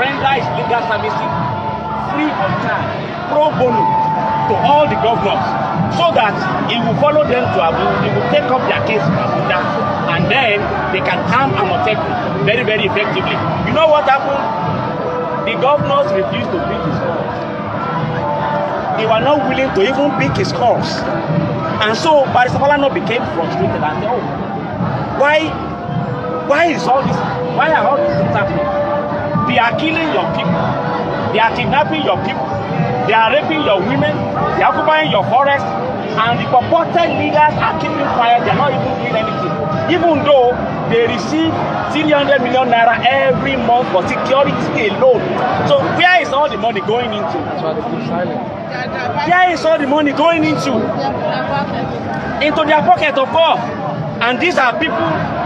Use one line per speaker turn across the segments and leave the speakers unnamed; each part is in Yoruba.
render his legal services free of charge, pro bono, to all the governors, so that he will follow them to Abuja, he will take up their case in Abuja, and then they can harm Amotekun very, very effectively. You know what happened? The governors refused to pick his calls. They were not willing to even pick his calls. And so Barrister Falana became frustrated and said, oh, why is all this? Why are all these things happening? They are killing your people. They are kidnapping your people. They are raping your women. They are occupying your forest. And the purported leaders are keeping quiet. They are not even doing anything. Even though they receive 300 million naira every month for security alone. So where is all the money going into?
That's why they keep silent.
Where is all the money going into? Into their pocket, of course. And these are people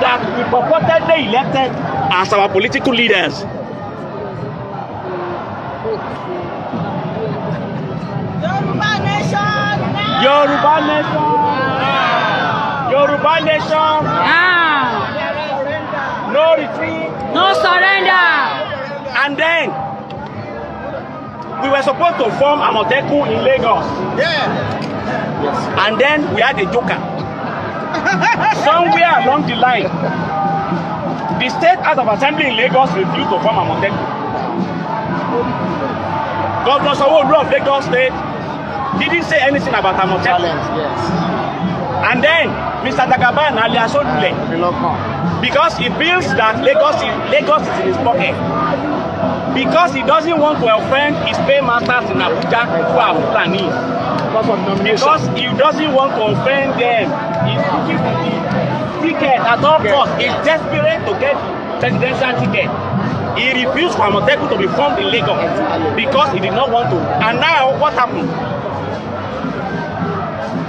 that we purportedly elected as our political leaders.
Yoruba Nation!
Yoruba Nation! Yoruba Nation! No retreat!
No surrender!
And then we were supposed to form Amotekun in Lagos. And then we had a joker. Somewhere along the line, the State House of Assembly in Lagos refused to form Amotekun. Governor Sanwo-Olu of Lagos State didn't say anything about Amotekun.
Yes.
And then Mr. Dagaban alias Odule, because he feels that Lagos is in his pocket. Because he doesn't want to offend his paymasters in Abuja who are Fulani. Because he doesn't want to offend them. He's looking for the ticket at all costs. He's desperate to get the presidential ticket. He refused for Amotekun to be formed in Lagos because he did not want to. And now what happened?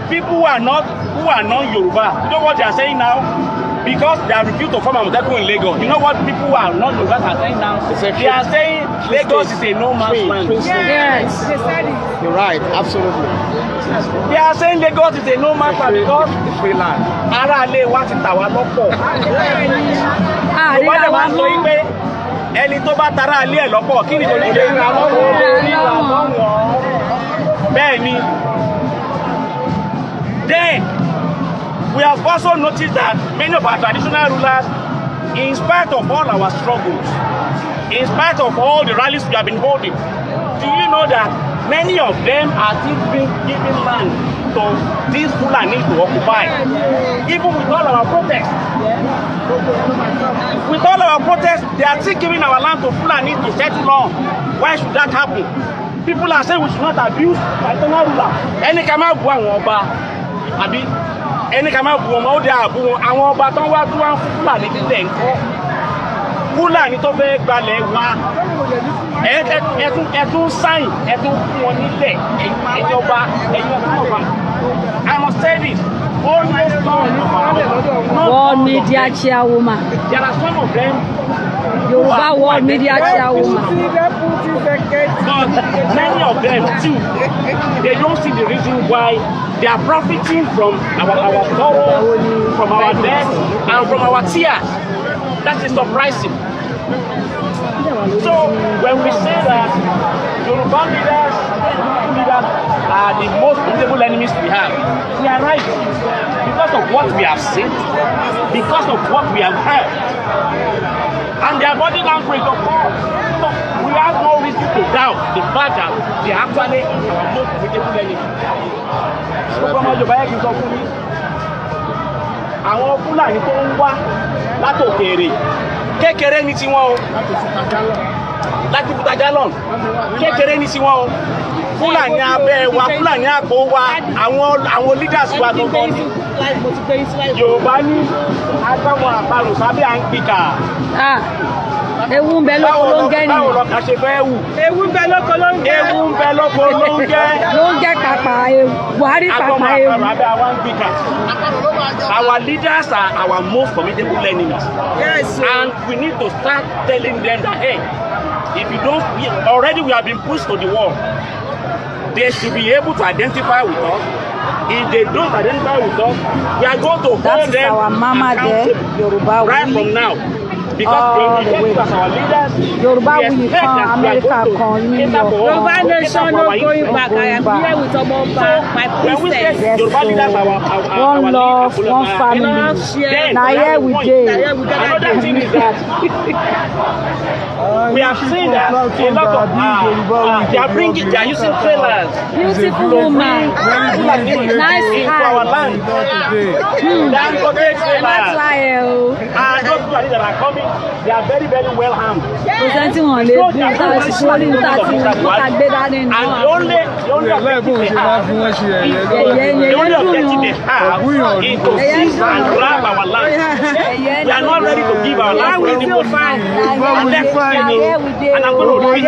People who are not Yoruba, you know what they are saying now? Because they are refused to form Amotekun in Lagos. You know what people who are not Yoruba are saying now? They are saying Lagos is a no man's land.
Yes, they said it.
You're right, absolutely.
They are saying Lagos is a no man's land because free land. Ara le wa ti ta wa lọ́pọ̀. Yorùbá lè máa ń sọ yín pé ẹni tó bá tara alẹ́ ẹ̀ lọ́pọ̀ kí ni kò ní lè ra lọ́wọ́. Bẹ́ẹ̀ ni. Then we have also noticed that many of our traditional rulers, in spite of all our struggles, in spite of all the rallies we have been holding, do you know that many of them are still being given land to these Fulani to occupy? Even with all our protests. With all our protests, they are still giving our land to Fulani to settle on. Why should that happen? People are saying we should not abuse traditional rulers. Any kama bu àwọn ọba, àbí ẹni ká máa bu ọmọ ó dé àbú wọn àwọn ọba tán wá tó wá ń fún Fúlàní nílẹ̀ ńkọ́ Fúlàní tó fẹ́ gbalẹ̀ wá ẹtún sáyìn ẹtún fún wọn nílẹ̀ ẹ̀yin ọba I must say this always
World Media Chairwoman.
There are some of them
Yoruba World Media Chairwoman.
But many of them too, they don't see the reason why they are profiting from our sorrow, from our death, and from our tears. That is surprising. So when we say that Yoruba leaders are the most visible enemies we have, we are right. Because of what we have seen, because of what we have heard, and their body language, of course. So we have no reason to doubt the fact that they are actually our most visible enemies. Àwọn Fúlàní tó ń wá látòkèèrè kékeré ní tiwọn o láti Puta Jalon kékeré ní tiwọn o Fúlàní abẹ́ wa Fúlàní àpò wa àwọn leaders wa gangan ni Yorùbá ní agbáwọn àparò sábẹ́ à ń gbìkà.
Ewu ń bẹ lóko ló ń gẹ́ nìyẹn.
Báwo lọkà ṣe fẹ́ wù?
Ewu ń bẹ lóko ló ń gẹ́.
Ewu ń bẹ lóko ló ń gẹ́.
Ló ń gẹ́ pàpà ewu. Buhari pàpà ewu.
Our leaders are our most formidable enemies.
Yes.
And we need to start telling them that, hey, if you don't, already we have been pushed to the wall. They should be able to identify with us. If they don't identify with us, we are going to hold them
our mama there, Yoruba
right from now. because they reject us, our leaders.
Yoruba
We
will
expect
come,
that we are
America
going to
come, New
cater
York.
for us,
Yoruba
cater
Nation
for
no
our
going
youth.
back. I am here with Omomba, my
When we say
princess.
Yoruba leaders, our
One love,
leaders,
one family.
then
Now here we
point.
dey.
Another thing is that we have seen that a lot of they are using trailers
Beautiful woman. Nice
into our land. Then go take trailers. And those people that are coming, they are very, very well armed.
Presenting on the bill, that's only 30
And the only objective they have is to seize and grab our land. We are not ready to give our land to anybody. And that's and I'm going to repeat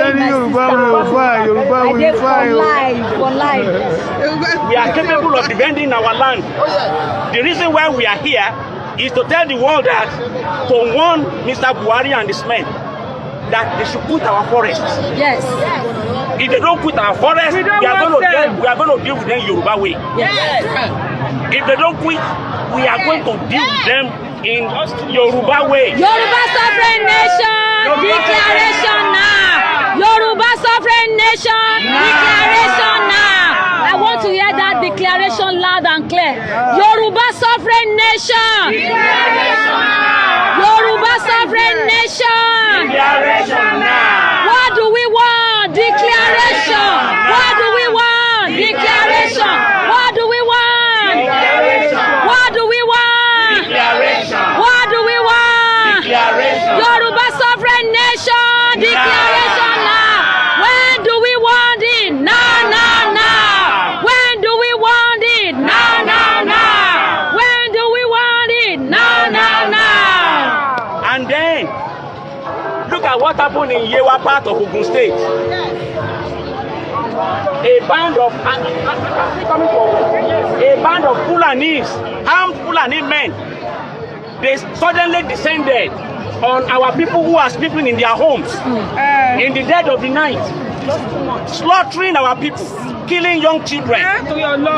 for life.
we are capable of defending our land. The reason why we are here is to tell the world that, to warn Mr. Buhari and his men that they should quit our forests.
Yes.
If they don't quit our forests, we are going to deal with them Yoruba way.
Yes.
If they don't quit, we are going to deal with them in Yoruba way.
Yoruba sovereign nation declaration now. Yoruba sovereign nation declaration now. I want to hear that declaration loud and clear. Yoruba sovereign nation. Yoruba sovereign nation.
Declaration now.
What do we want? Declaration. What do we want? Declaration. What do we want? What do we want? What do we want? Yoruba sovereign nation declaration now. When do we want it? Now, now, now. When do we want it? Now, now, now. When do we want it? Now, now, now.
And then, look at what happened in Yewa part of Ogun State. A band of Fulanis, armed Fulani men, they suddenly descended on our people who are sleeping in their homes in the dead of the night, slaughtering our people, killing young children,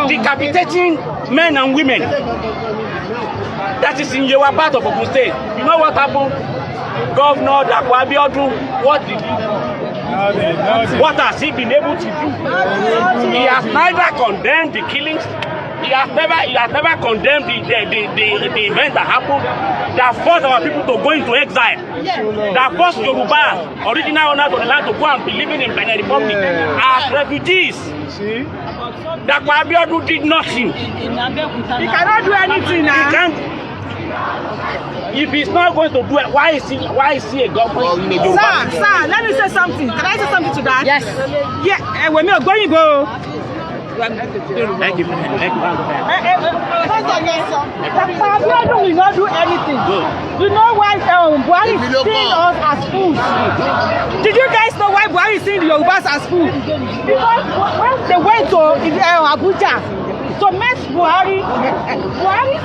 decapitating men and women. That is in Yewa part of Ogun State. You know what happened? Governor Dapo Abiodun, what did he do? What has he been able to do? He has neither condemned the killings. He has never condemned the event that happened that forced our people to go into exile. That forced Yoruba, original owners of the land, to go and be living in Benin Republic as refugees. Dapo Abiodun did nothing.
He cannot do anything now.
He can't. If he's not going to do it, why is he a government?
Sir, let me say something. Can I say something to that?
Yes.
Yeah, when we are going to go.
Thank you.
Dapo will not do anything. You know why Buhari is seeing us as fools? Did you guys know why Buhari is seeing the Yorubas as fools? Because when they went to Abuja to meet Buhari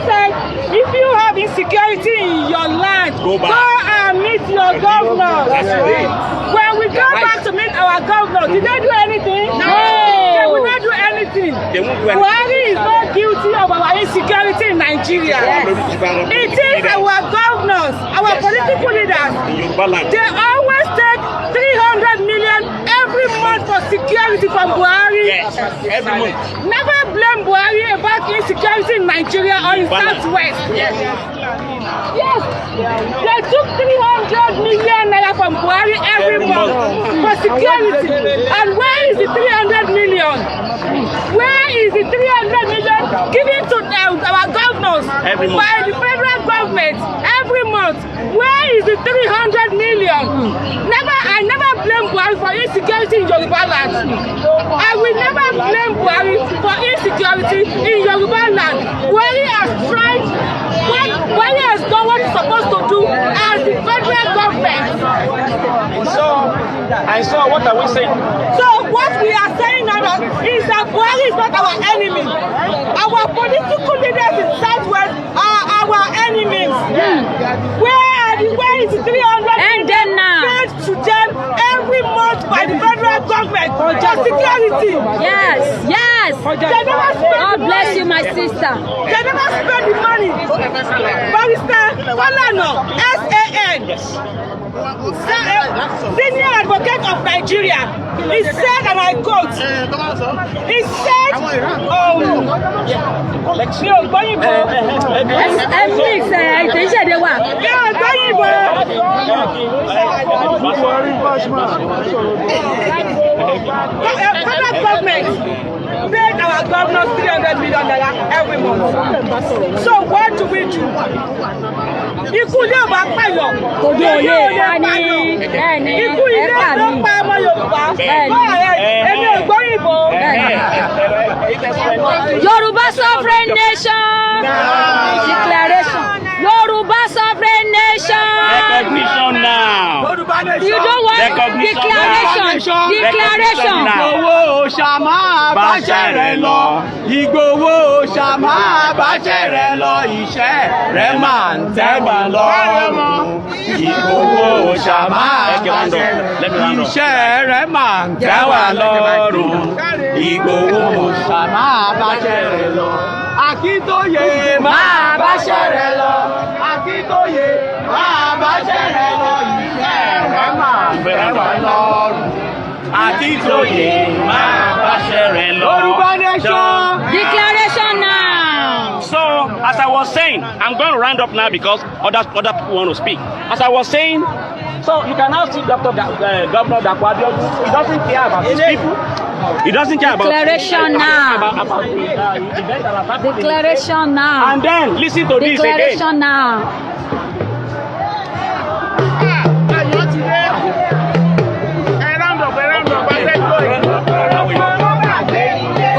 said, if you have insecurity in your land, go and meet your governor. When we go back to meet our governor, did they do anything? No. They will not do anything. Buhari is not guilty of our insecurity in Nigeria. It is our governors, our political leaders. They always take 300 million every month for security from Buhari.
Yes, every month.
Never blame Buhari about insecurity in Nigeria or in Southwest. Yes. They took 300 million naira from Buhari every month for security. And where is the 300 million? Where is the 300 million given to our governors by the federal government every month? Where is the 300 million? I never blame Buhari for insecurity in Yoruba land. I will never blame Buhari for insecurity in Yoruba land. Buhari has tried, Buhari has done what he's supposed to do as the federal government.
I saw what are we saying?
So what we are saying now is that Buhari is not our enemy. Our political leaders in Southwest are our enemies. Where is the 300 paid to them every month by the federal government for security?
Yes. Yes. God bless you, my sister.
They never spend the money. Barrister Falana, SAN, Senior Advocate of Nigeria, he said, and I quote, he said, federal government paid our governors $300 million every month. So what do we do? Ikú ilé ọba pààyàn. Ikú ilé ló pa ọmọ Yorùbá. Èmi ò gbọ́ ìbò.
Yoruba sovereign nation. Declaration. Yoruba sovereign nation.
Recognition now.
You don't want declaration. Declaration.
Ìgbòho ṣàmá bàṣẹ̀rẹ̀ lọ. Ìgbòho ṣàmá bàṣẹ̀rẹ̀ lọ. Iṣẹ́ rẹ̀ máa ń tẹ́wà lọ́rùn. Ìgbòho ṣàmá bàṣẹ̀rẹ̀ lọ. Iṣẹ́ rẹ̀ máa ń tẹ́wà lọ́rùn. Ìgbòho ṣàmá bàṣẹ̀rẹ̀ lọ. Akíntóyè máa bàṣẹ̀rẹ̀ lọ. Akíntóyè máa bàṣẹ̀rẹ̀ lọ. Iṣẹ́ rẹ̀ máa ń tẹ́wà lọ́rùn. Akíntóyè máa bàṣẹ̀rẹ̀ lọ. Yoruba Nation.
Declaration now.
So, as I was saying, I'm going to round up now because other people want to speak. As I was saying, so you can now see Governor Dakwadio. He doesn't care about his people. He doesn't care about
Declaration now. Declaration now.
And then listen to this again.
Declaration now.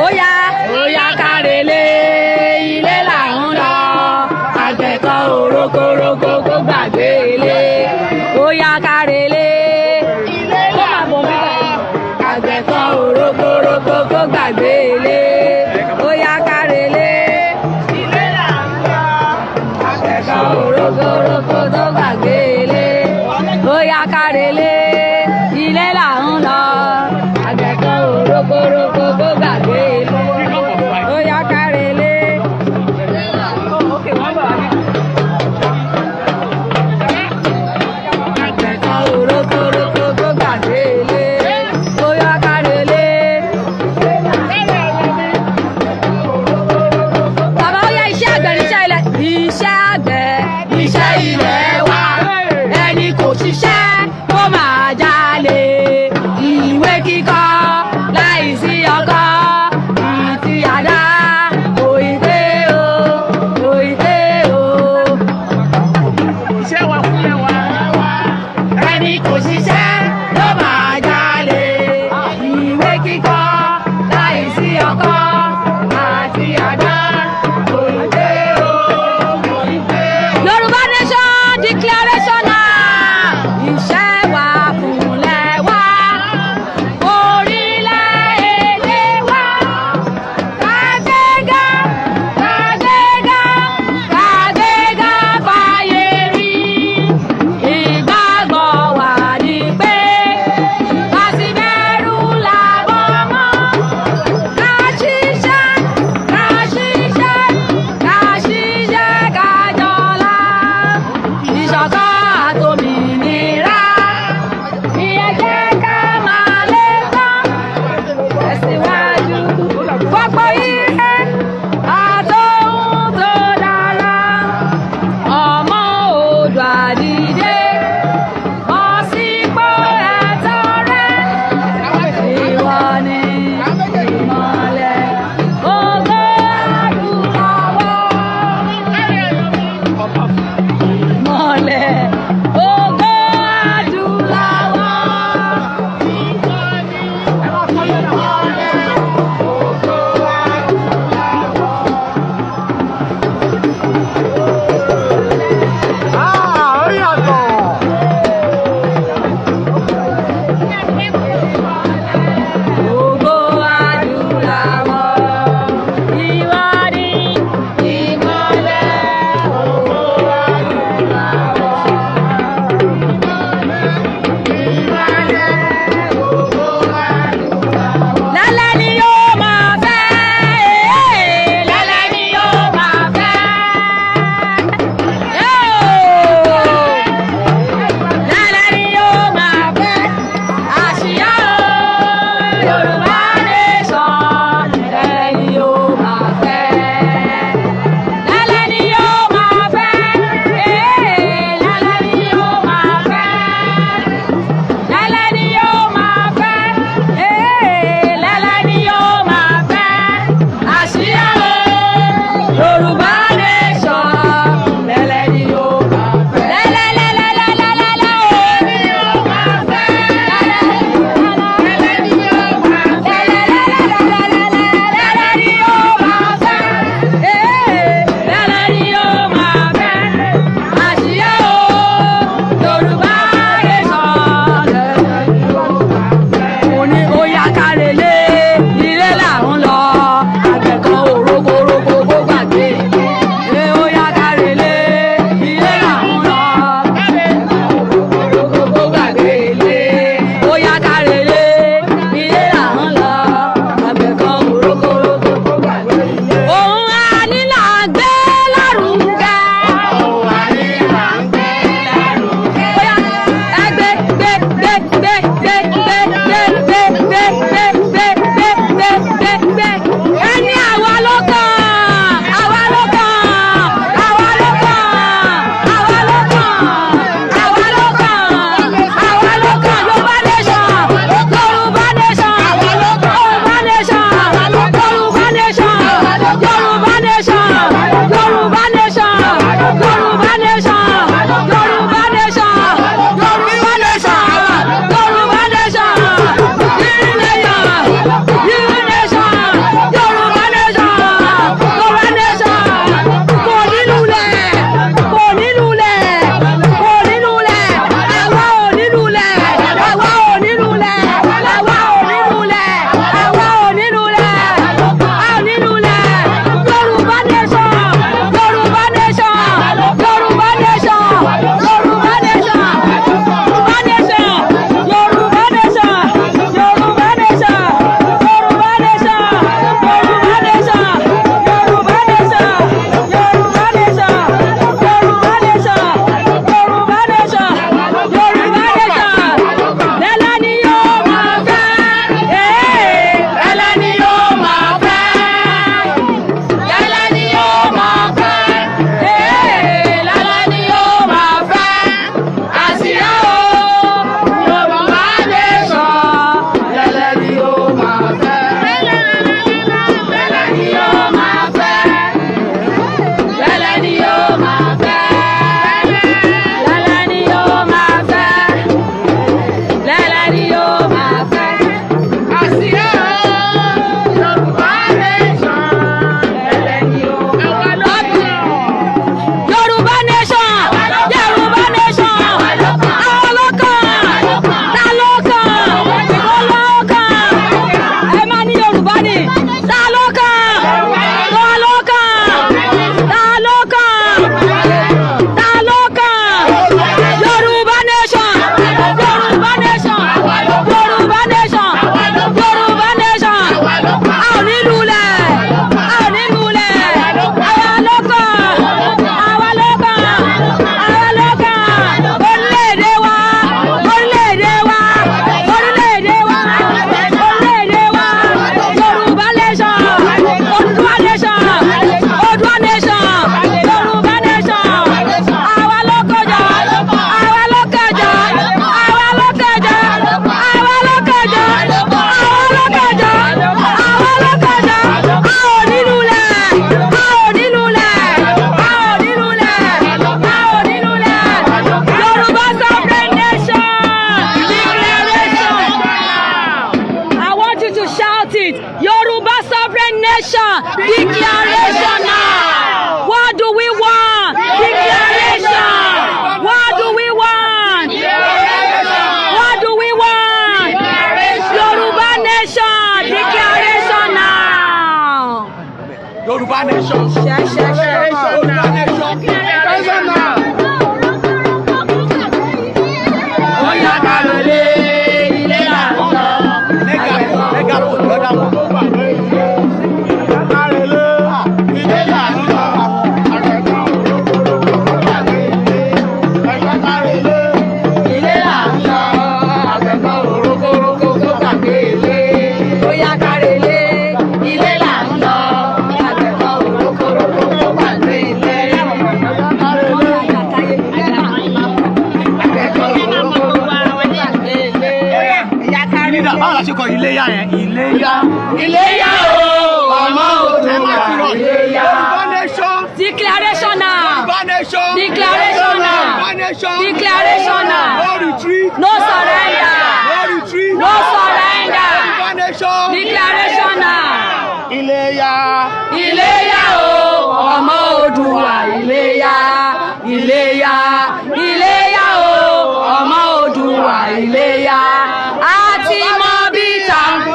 Oya, oya karele, ilé là ń lọ. Àgbẹ̀kọ̀ òrókòrókò kó gbàgbé ilé. Oya karele, ilé là ń lọ. Àgbẹ̀kọ̀ òrókòrókò kó gbàgbé ilé. Oya karele, ilé là ń lọ. Àgbẹ̀kọ̀ òrókòrókò tó gbàgbé ilé. Oya karele, ilé là ń lọ. Àgbẹ̀kọ̀ òrókòrókò tó gbàgbé ilé. Oya karele. Àgbẹ̀kọ̀ òrókòrókò tó gbàgbé ilé. Oya karele. Bàbá ó yá iṣẹ́ àgbẹ̀ níṣẹ́ ilẹ̀. Iṣẹ́ àgbẹ̀ iṣẹ́ ilẹ̀ wa. Ẹni kò ṣiṣẹ́ kó máa jalè. Ìwé kíkọ láìsí ọkọ. Yoruba sovereign nation declaration now. What do we want? Declaration. What do we want? What do we want? Yoruba nation declaration now.
Yoruba nation. Yoruba nation. Declaration now. Iléyá yẹn, Iléyá.
Iléyá o,
ọmọ Oòduà. Iléyá. Yoruba nation.
Declaration now.
Yoruba nation.
Declaration now.
Yoruba nation.
Declaration now.
No retreat.
No surrender.
No retreat.
No surrender.
Yoruba nation.
Declaration now.
Iléyá.
Iléyá o, ọmọ Oòduà. Iléyá. Iléyá. Iléyá o, ọmọ Oòduà. Iléyá.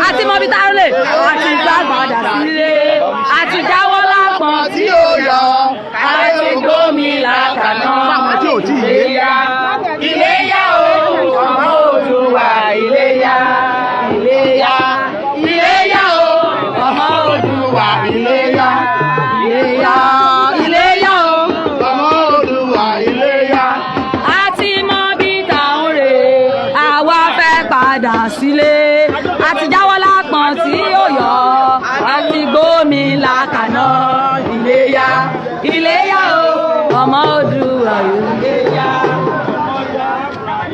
Àti mọ bí tá lè àti gbàgbàdà sílé àti jáwọ́ lápọ̀n tí ó yọ àti gómìnà kàná Iléyá. Iléyá o, ọmọ Oòduà. Iléyá. Iléyá. Iléyá o, ọmọ Oòduà. Iléyá. Iléyá. Iléyá o, ọmọ Oòduà. Iléyá. Àti mọ bí tá ń rè àwa fẹ́ padà sílé àti jáwọ́ lápọ̀n tí ó yọ àti gómìnà kàná Iléyá. Iléyá o, ọmọ Oòduà. Iléyá.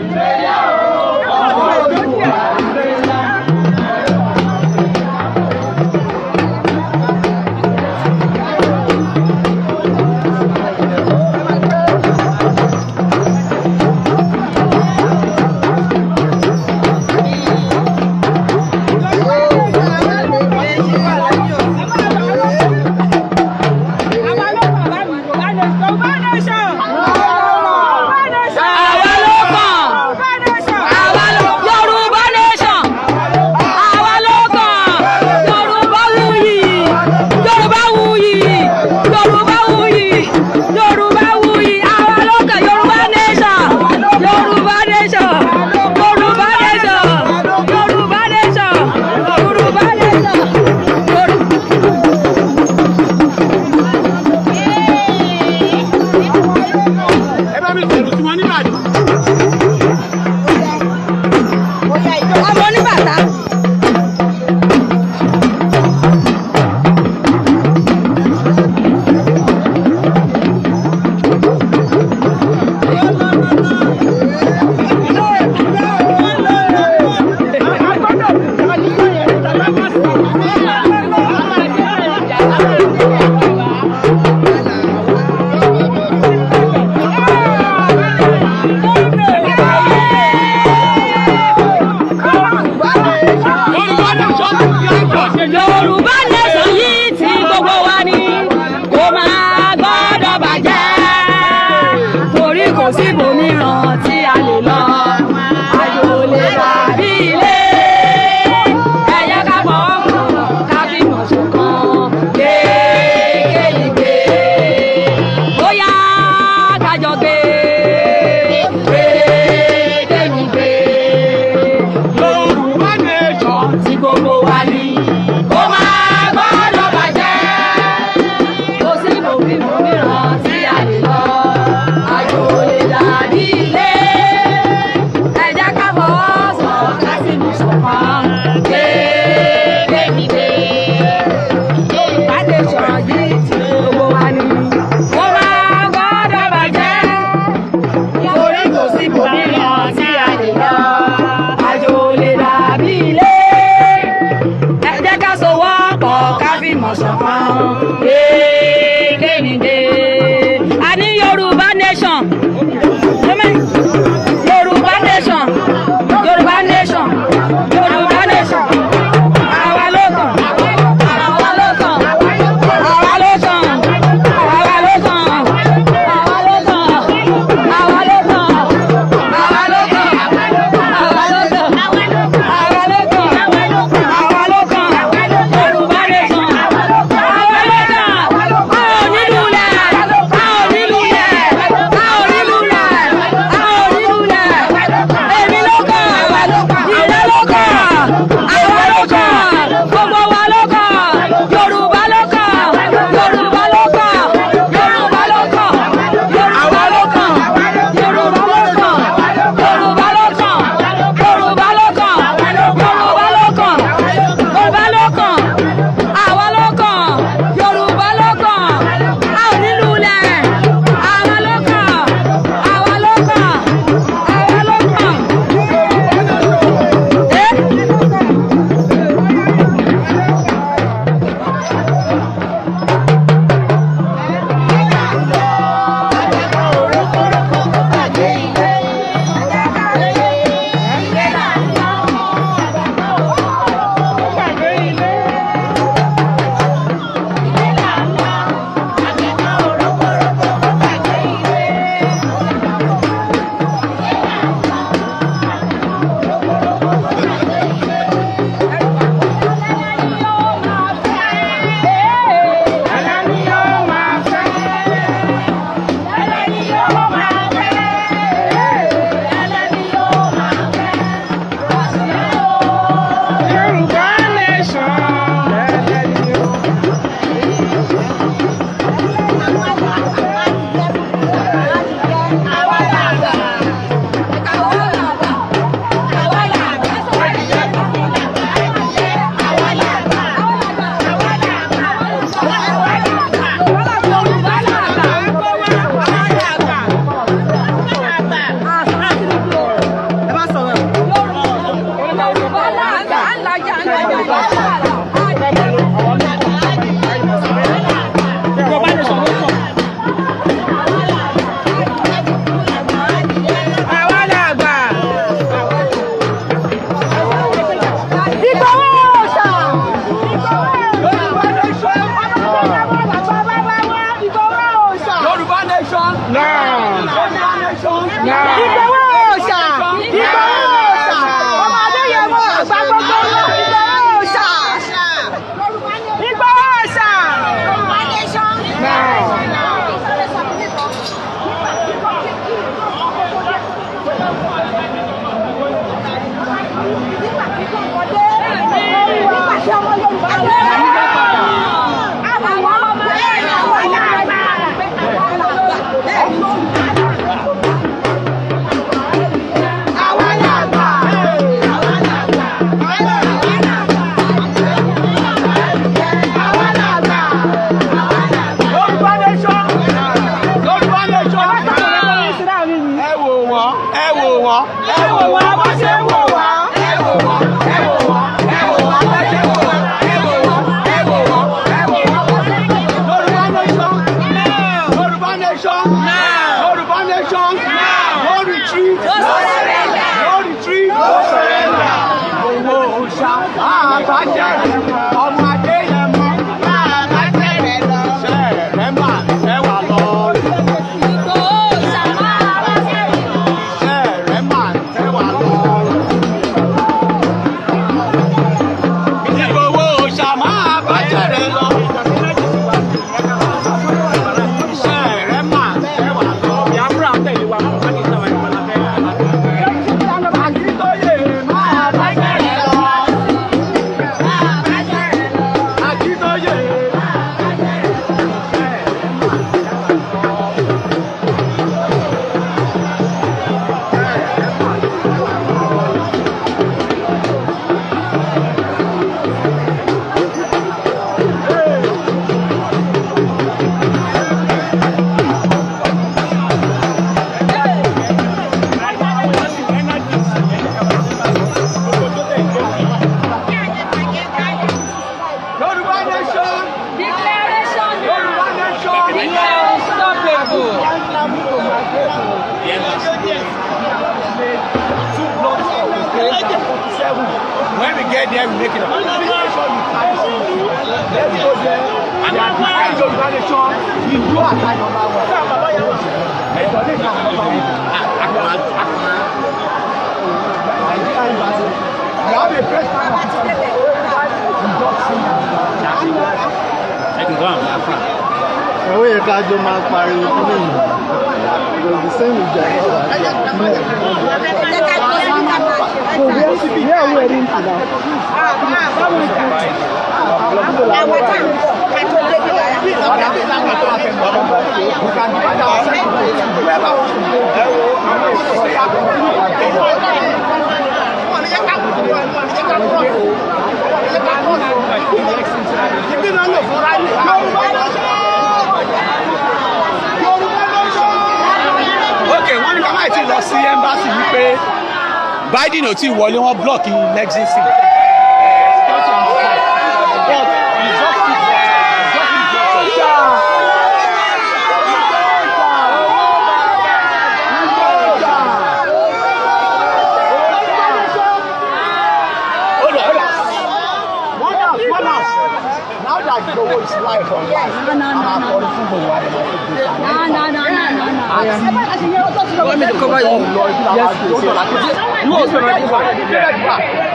Iléyá o, ọmọ Oòduà. Ó máa pọ̀ ká fìmọ̀ ṣọ̀kan. Kéde. A ní Yoruba Nation. Yoruba Nation. Yoruba Nation. Yoruba Nation. Àwa ló kàn. Àwa ló kàn. Àwa ló kàn. Àwa ló kàn. Àwa ló kàn. Àwa ló kàn. Àwa ló kàn. Àwa ló kàn. Àwa ló kàn. Àwa ló kàn. Yoruba Nation. Àwa ló kàn. A ò ní lulẹ̀. A ò ní lulẹ̀. A ò ní lulẹ̀. A ò ní lulẹ̀. Èmi ló kàn. Ìrẹ́ ló kàn. Àwa ló kàn. Gbogbo wa ló kàn. Yorùbá ló kàn. Yorùbá ló kàn. Yorùbá ló kàn. Yorùbá ló kàn. Yorùbá ló kàn. Yorùbá ló kàn. Yorùbá ló kàn. Yorùbá ló kàn. Yorùbá ló kàn. Àwa ló kàn. Yorùbá ló kàn. A ò ní lulẹ̀. Àwa ló kàn. Àwa ló kàn. Àwa ló kàn.
Yoruba Nation. Yoruba Nation.
Ìgbòho òòṣà. Ìgbòho òòṣà. Ọmọ Adéyẹmọ àgbà gbogbo wọn. Ìgbòho òòṣà. Ìgbòho òòṣà.
When we get there, we make it up. Let's go there. And then Yoruba Nation, we do attack number 1. We have a press conference.
Ẹ̀wọ́ yẹ ká jọ máa pariwo kúrò yìí. Ìròyìn sẹ́yìn ìjà náà. So where are we heading to now?
Okay, wọ́n ní ká máa ti lọ sí embassy wípé Biden ò tí ì wọlé wọn block Lexington.
Want me to cover you? Yes, please. You also ready for it?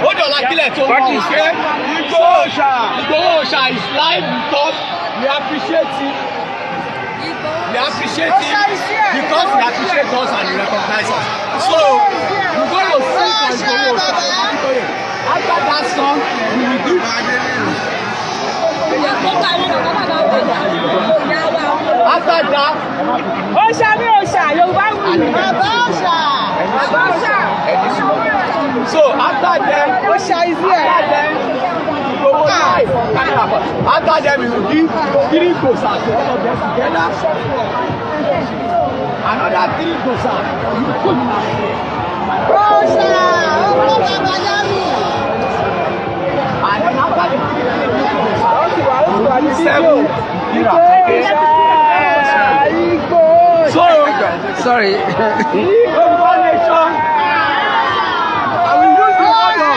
Hold on, like that. Igboho is live because we appreciate it. We appreciate it because we appreciate us and we recognize us. So we're going to sing for Igboho. After that song, we will do. After that,
Osha mi Osha, Yoruba mi. Osha.
So after them,
Osha is here.
After them, we will give 3 gosa to all of them together. Another 3 gosa.
Osha.
And then after the 3 gosa, 7. So,
Sorry.
Yoruba Nation. I will use the word of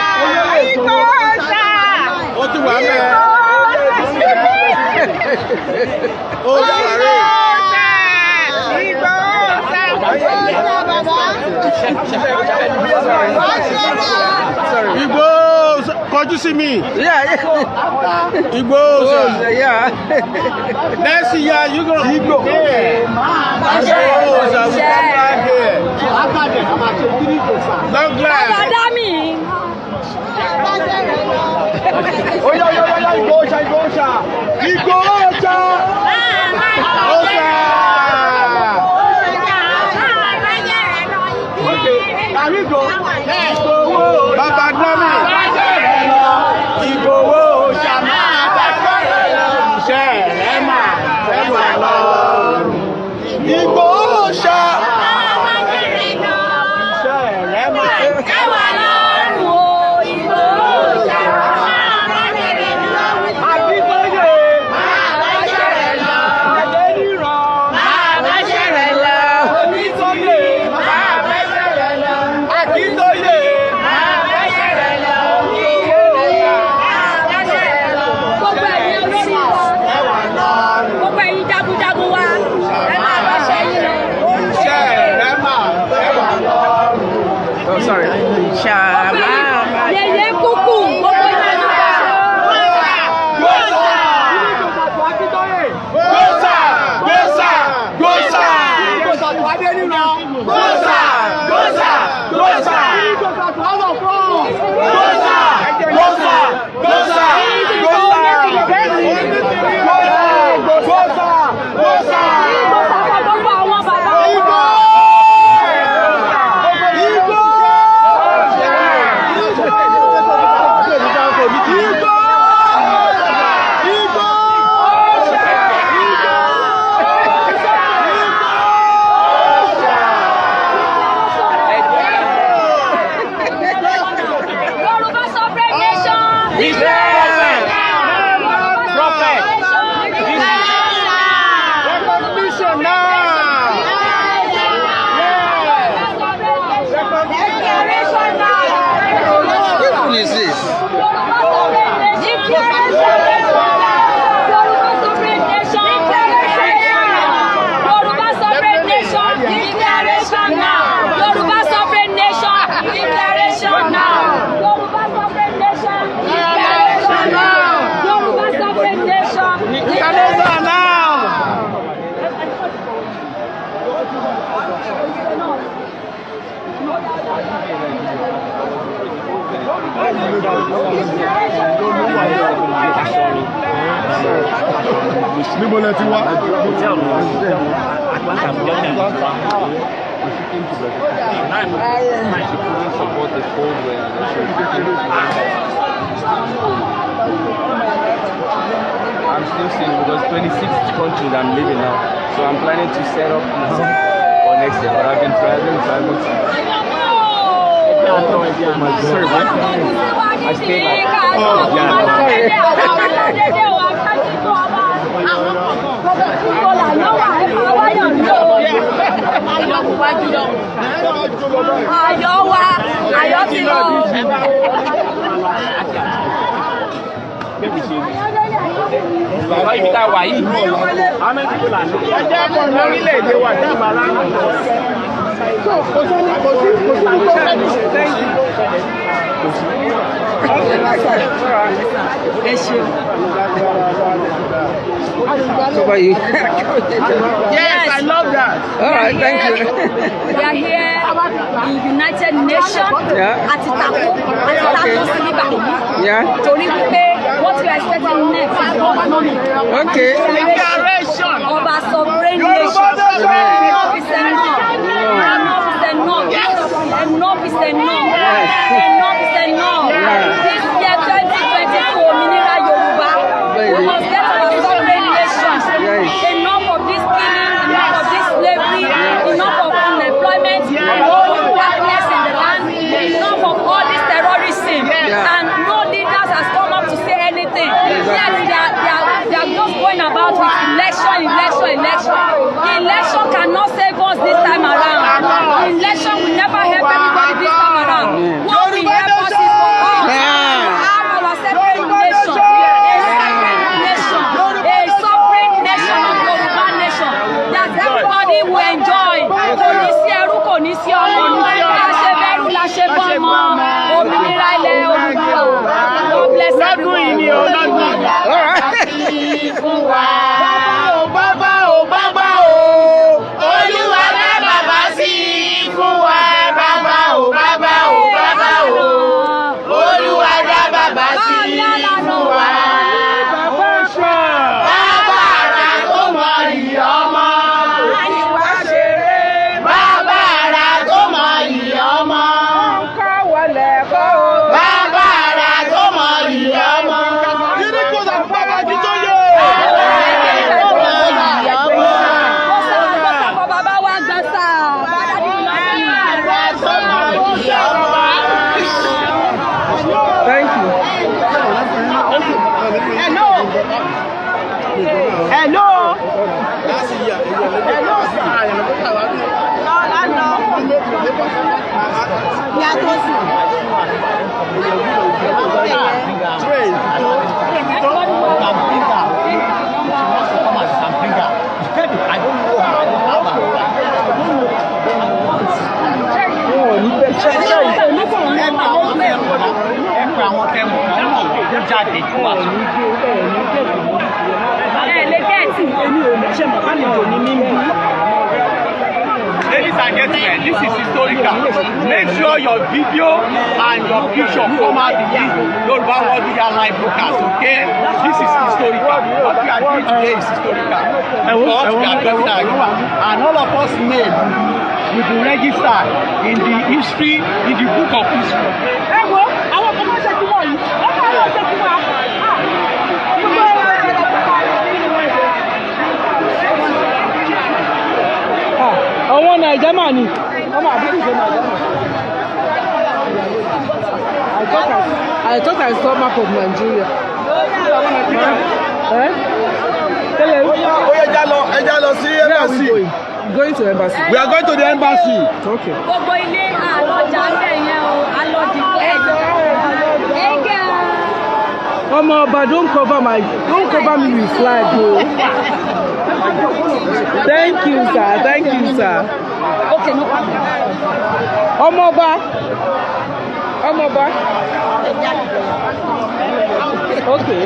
Igbo, could you see me? Yeah. Igbo, yeah. Next year you gonna Igbo. Igbo, we come right here. Long life.
Oh yeah, Igbo. Okay, can we go? Baba Dami. Igboho Shama. Igboho Shama. Happy Níbo lẹ ti wá?
I'm still single because 26 countries I'm living now. So I'm planning to set up now for next year. But I've been traveling. Sorry, what? I stay like, oh,
Bàbá ibi tá a wà yìí. Ẹjẹ́ kan lórílẹ̀-èdè wa dábà lánàá. Kò sí
Ẹ ṣeun.
How about you?
Yes, I love that.
All right, thank you.
We are here in United Nations.
Yeah.
Àti tako sí nígbà yìí.
Yeah.
Torí wípé what we are expecting next is God.
Okay.
Declaration.
Of our sovereign nation. Enough is enough. Enough is enough. Enough is enough. Enough is enough. This year 2022, Òmìnira Yorùbá. We must get our sovereign nation. Enough of this killing, enough of this slavery, enough of unemployment, enough of darkness in the land, enough of all this terrorism. And no leaders has come up to say anything. Yet they are just going about with election. The election cannot save us this time around. The election will never help anybody this time around. What will help us is for us to have our separate nation, a sovereign nation of Yoruba nation that everybody will enjoy. Kò ní sí ẹrú, kò ní sí ọmọ, la ṣe bẹ̀rù, la ṣe bọ́mọ, òmìnira ilẹ̀ Oòduà. God bless everyone.
All right.
Ladies and gentlemen, this is historical. Make sure your video and your picture come out in this Yoruba World Media Live broadcast, okay? This is historical. What we are doing today is historical. Because we are going out. And all of us name will be registered in the history, in the book of history.
Àwọn Naija mà ni ọmọ àbúrò ìṣe Naija mà. I thought I saw map of Nigeria. Tẹ́lẹ̀
ẹja lọ sí embassy.
Going to embassy.
We are going to the embassy.
Okay.
Gbogbo ilé àlọ́jà ń bẹ̀ yẹn o, àlọ́jì pé
Ọmọ ọba don't cover me with flag o. Thank you, sir.
Okay, no problem.
Ọmọ ọba. Okay.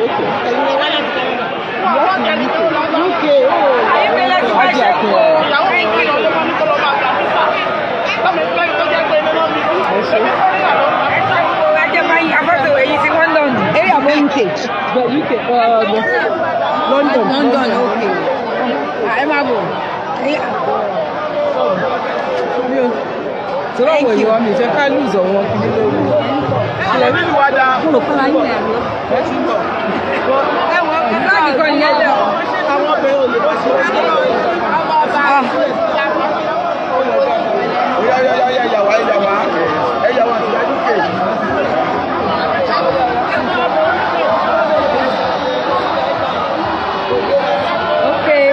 UK. UK. London. London, okay. Ẹ máa bọ̀. Tí wọ́n wọ̀ yọ mi fẹ́ ká lùzọ̀ wọn kí ní lórí.
Àwọn onílù wa dá.
Mo rò pé ara yín ẹ̀rọ.
Ẹ ti ń bọ̀.
Ẹ̀wọ̀n fúláàgì kan ní ẹ̀dẹ̀ ọ̀.
Àwọn obìnrin ò lè bọ́ sí orí. Ẹ̀yàwó àti ìdájúkè.
Okay.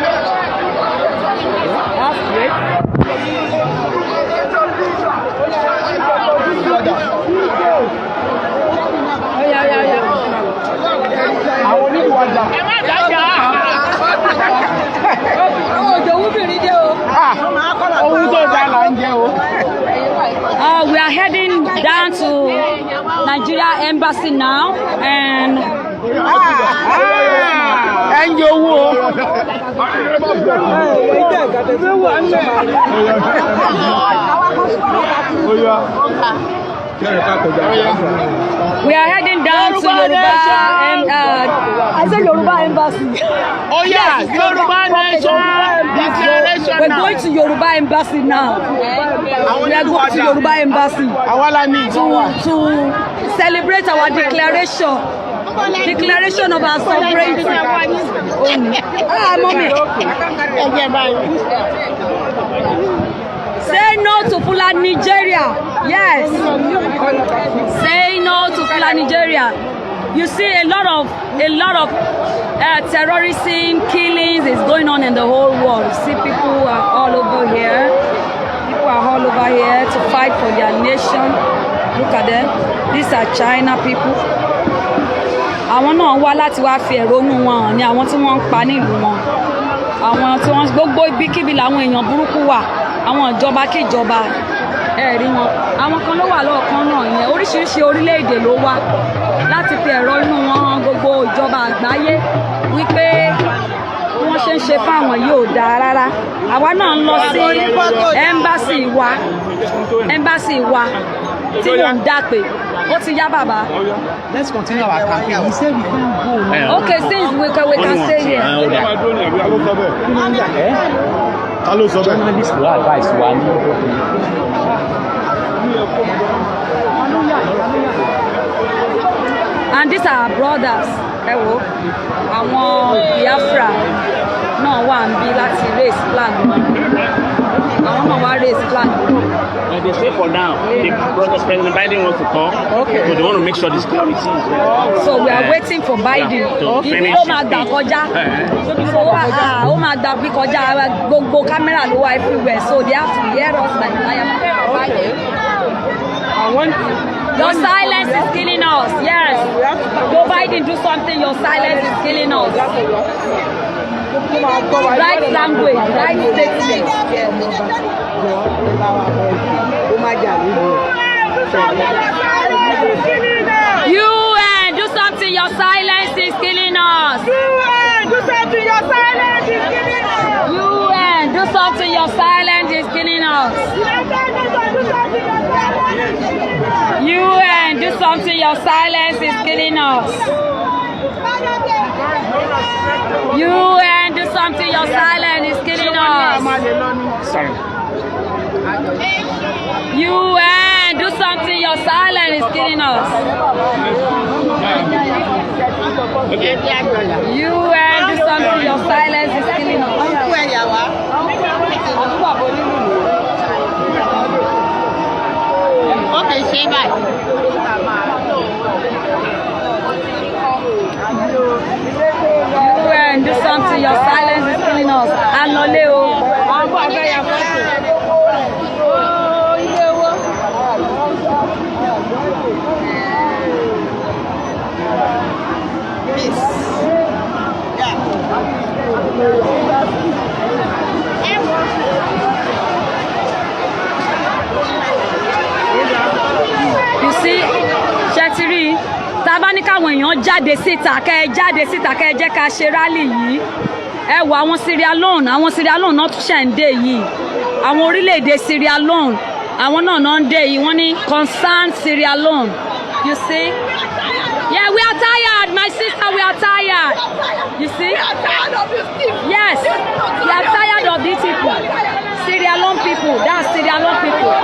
That's great.
Àwọn onílù wa dá.
Àwọn òjò wúbìrín dé o.
Ohun tó dá là ń jẹ o.
We are heading down to Nigeria Embassy now, and
Ẹ ń jẹ owó o.
we are heading down to Yoruba Embassy.
Oh yeah, Yoruba Nation declaration
We're
now.
going to Yoruba Embassy now. We are going to Yoruba Embassy
Àwa la ní ìjọba.
to celebrate our declaration of our sovereignty. Mommy. Say no to Fulani Nigeria. Yes. Say no to Fulani Nigeria. You see a lot of terrorism, killings is going on in the whole world. You see people are all over here. People are all over here to fight for their nation. Look at them. These are China people. Àwọn náà wá láti wá fi ẹ̀rọnú wọn hàn ní àwọn tí wọ́n ń pa nílùú wọn. Àwọn tí wọ́n gbogbo ibikíbi làwọn èèyàn burúkú wà. Àwọn ìjọba kíjọba rí wọn. Àwọn kan ló wà lọ́ọ̀kan náà yẹn. Oríṣiríṣi orílẹ̀-èdè ló wá láti fi ẹ̀rọnú wọn hàn gbogbo ìjọba àgbáyé wípé wọ́n ṣe ń ṣe fáwọn yìí ò dáa rárá. Àwa náà ń lọ sí ẹ́mbásì wa tí mò ń dá pé ó ti yá bàbá.
Let's continue our campaign. He said we can't go now.
Okay, since we can stay here.
Ta ló sọ bẹ́ẹ̀?
Journalist will advise wa ní.
And these are our brothers. Ẹ wo àwọn Biafra náà wà ń bí láti raise flag. Àwọn náà wá raise flag.
And they say for now, the President Biden wants to come,
Okay.
so they want to make sure the security is there.
So we are waiting for Biden.
to
Ibi
finish
ló
his
máa gbà
speech.
kọjá. So ó máa gbà bí kọjá gbogbo kámẹ́rà ló wà everywhere. So they have to hear us by the time. Your silence is killing us. Yes. Joe Biden, do something. Your silence is killing us. Right language, right statement. UN, do something. Your silence is killing us.
UN, do something. Your silence is killing us.
UN, do something. Your silence is killing us. UN, do something. Your silence is killing us. UN, do something. Your silence is killing us.
Sorry.
UN, do something. Your silence is killing us.
Okay.
UN, do something. Your silence is killing us.
Okay, say bye.
UN, do something. Your silence is killing us. Anole o. You see, Shetiri, tá bá ní káwọn èèyàn jáde síta kẹ́ ẹ jẹ́ ká ṣe rálì yìí. Ẹ wo àwọn Sierra Leone náà tún ṣẹ̀ ń dé yìí. Àwọn orílẹ̀-èdè Sierra Leone, àwọn náà ń dé yìí. Wọ́n ní concern Sierra Leone. You see? Yeah, we are tired, my sister. We are tired. You see? We are tired of these people. Yes, we are tired of these people. Sierra Leone people. That's Sierra Leone people.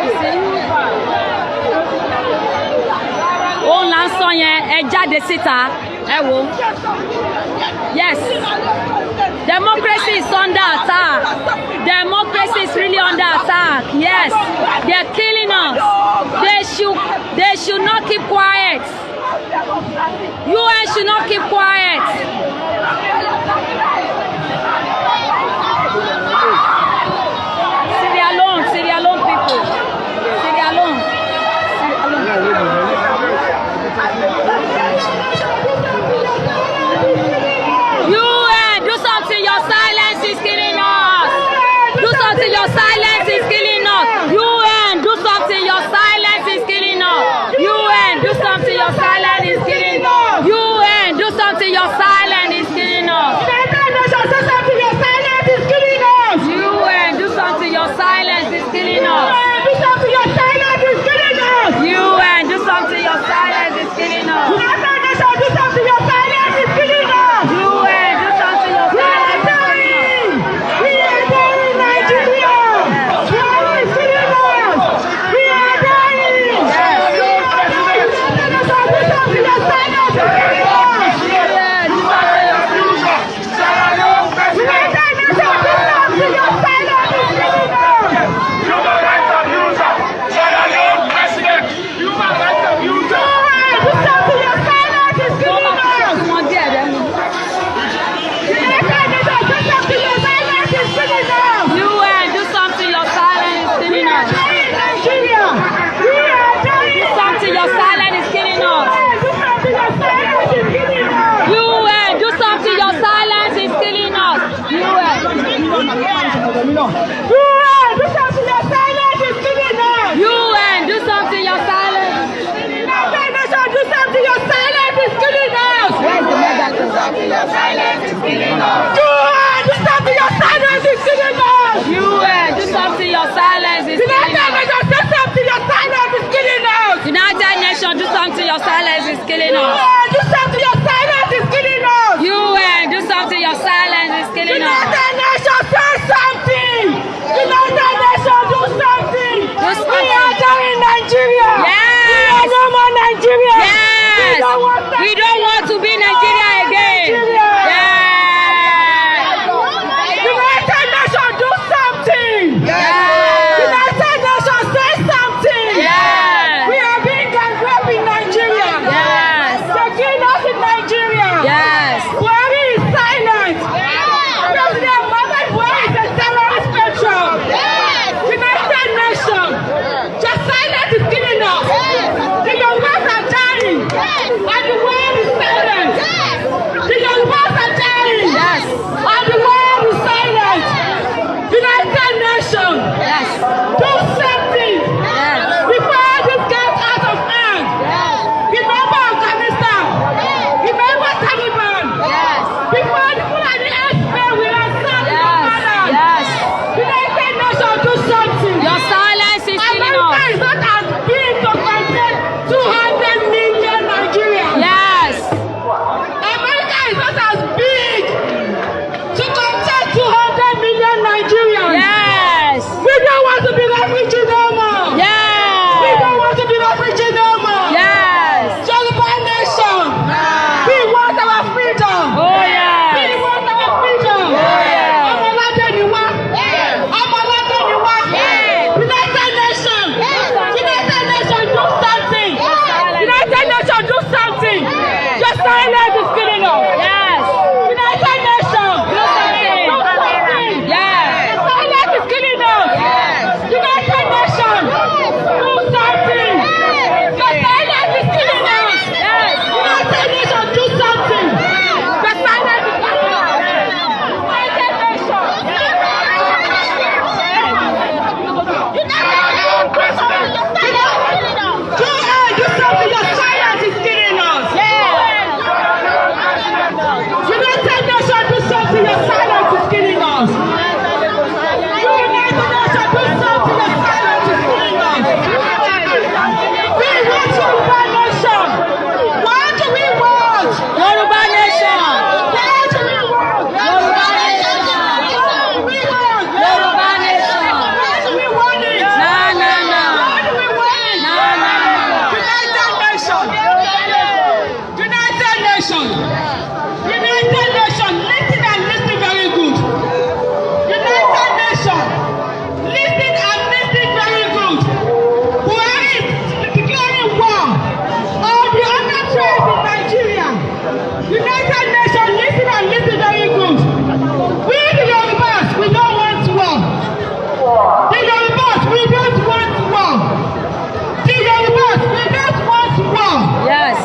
You see? Oh, lanson yẹn ẹ jáde síta ẹ wo. Yes, democracy is under attack. Democracy is really under attack. Yes, they are killing us. They should not keep quiet. UN should not keep quiet. Sierra Leone people. Sierra Leone. UN, do something. Your silence is killing us. Do something. Your silence is killing us. UN, do something. Your silence is killing us. UN, do something. Your silence is killing us. UN, do something. Your silence is killing us. UN, do something. Your silence is killing us. UN, do something. Your silence is killing us. United Nations, do something. Your silence is killing us.
Do something. Your silence is killing us.
UN, do something. Your silence is killing us.
United Nations, say something. United Nations, do something. We are down in Nigeria.
Yes.
We are no more Nigeria.
Yes. We don't want to be Nigeria again. Yes.
United Nations, do something.
Yes.
United Nations, say something.
Yes.
We are being gangraped in Nigeria.
Yes.
They kill us in Nigeria.
Yes.
Buhari is silent. President Muhammad Buhari is a terrorist patron. United Nations, your silence is killing us. The Yorubas are dying. And the world is silent. The Yorubas are dying.
Yes.
And the world is silent. United Nations,
Yes.
do something.
Yes.
Before this gets out of hand. Remember Afghanistan. Remember Taliban.
Yes.
Before the Fulani X-Men will attack the
Yes.
Motherland.
Yes.
United Nations, do something.
Your silence is killing
America
us.
is not as big to contain 200 million Nigerians.
Yes.
America is not as big to contain 200 million Nigerians.
Yes.
We don't want to be refugee no more. We
Yes.
don't want to be refugee no more.
Yes.
Yoruba Nation, we want our freedom.
Oh
We
yes.
want our freedom.
yeah.
Ọmọládé ni wá. Ọmọládé ni wá. United Nations. United Nations, do something. United Nations, do something. Your silence is killing us.
Yes.
United Nations,
Do something.
do something.
Yes.
Your silence is killing us. United Nations, do something. Your silence is killing us.
Yes.
United Nations, do something. Your silence is killing us. United Nations. Do something. Your silence is killing us. Nation. United Nation, listen and listen very good. United Nation, listen and listen very good. Buhari is declaring war on the other tribes in Nigeria. United Nation, listen and listen very good. We the Yorubas, we don't want war. The Yorubas, we don't want war. The Yorubas, we don't want war.
Yes.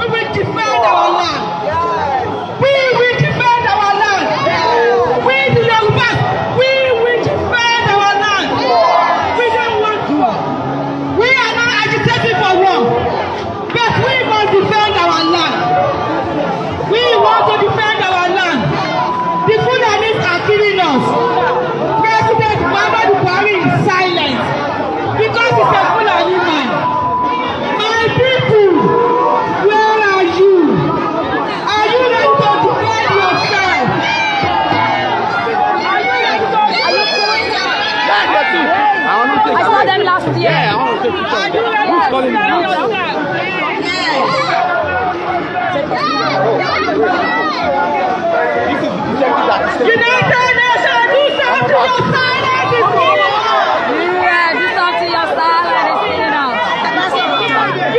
But we will defend our land. We will defend our land. We the Yorubas, we will defend our land. We don't want war. We are not agitating for war, but we must defend our land. We want to defend our land. The Fulanis are killing us. President Muhammadu Buhari is silent because he's a Fulani man. My people, where are you? Are you ready to defend yourself? Are you ready to defend yourself?
I saw them last year.
Yeah, I want to take pictures.
Are you ready
Who's
to
calling
defend
me?
yourself? United Nations, do something to your silence is killing us.
Yeah, do something your silent is killing us.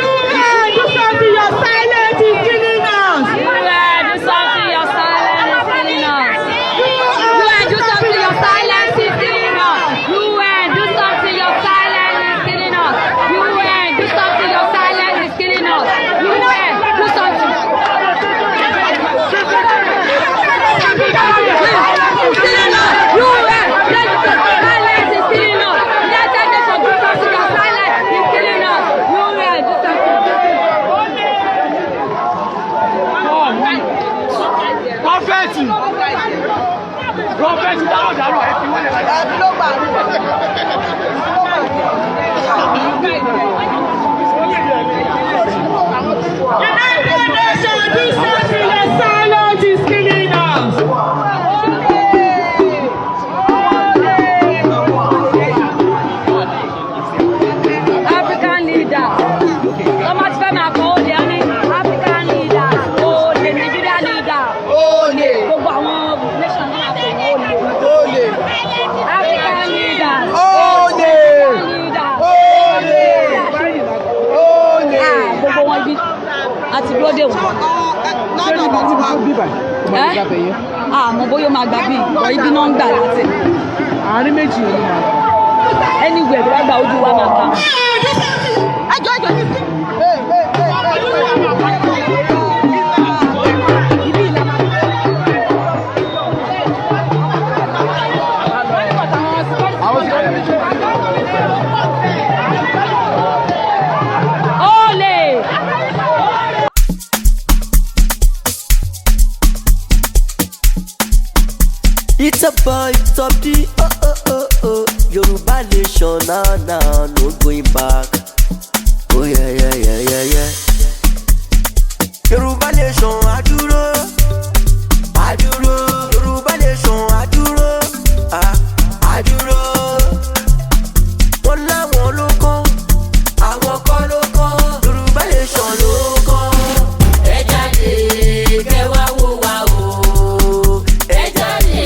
UN, do something your silence is killing us.
Yeah, do something your silent is killing us. UN, do something your silence is killing us. UN, do something your silence is killing us. UN, do something your silence is killing us. UN, do something.
Prophet dáhùn dáhùn ẹ fi wọlé láti. Ẹbí ló gbà ní.
United Nations, do something your silence is killing us.
African leaders. So much fẹ́ máa kọ́ òde ẹni African leaders. Òde Nigeria leader. Gbogbo àwọn nation náà kò òde. African leaders. African leaders. Gbogbo wọn bí àti dúró dé wọn. Àmọ́ bóyá ó máa gbà bí ìgbọ́ ibi náà ń gbà láti.
Àárín méjì ló máa.
Anywhere tó bá gba ojú wa máa ká. Ole!
It's a boy, top D, Yoruba Nation, now, no going back. Oh yeah. Yoruba Nation, aduro. Yoruba Nation, aduro. Aduro. Wọ́n láwọn ló kọ́, àwọn kọ́ ló kọ́. Yoruba Nation ló kọ́. Ẹ jáde kẹ́ wá wò wá o. Ẹ jáde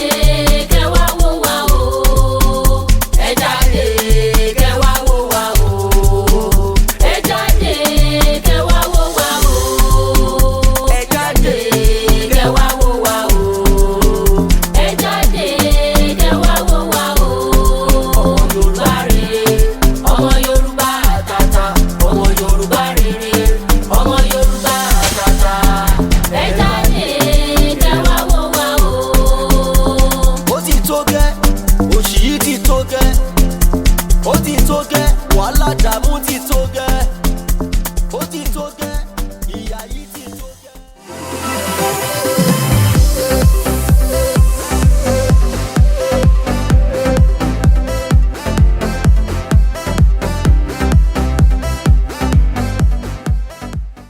kẹ́ wá wò wá o. Ẹ jáde kẹ́ wá wò wá o. Ẹ jáde kẹ́ wá wò wá o. Ẹ jáde kẹ́ wá wò wá o. Ẹ jáde kẹ́ wá wò wá o. Ọmọ Yorùbá rere, ọmọ Yorùbá àtàtà, ọmọ Yorùbá rere, ọmọ Yorùbá àtàtà. Ẹ jáde kẹ́ wá wò wá o. Ó ti tó gẹ́, òṣì yìí ti tó gẹ́, ó ti tó gẹ́, wàhálà dààmú ti tó gẹ́, ó ti tó gẹ́, ìyà yìí.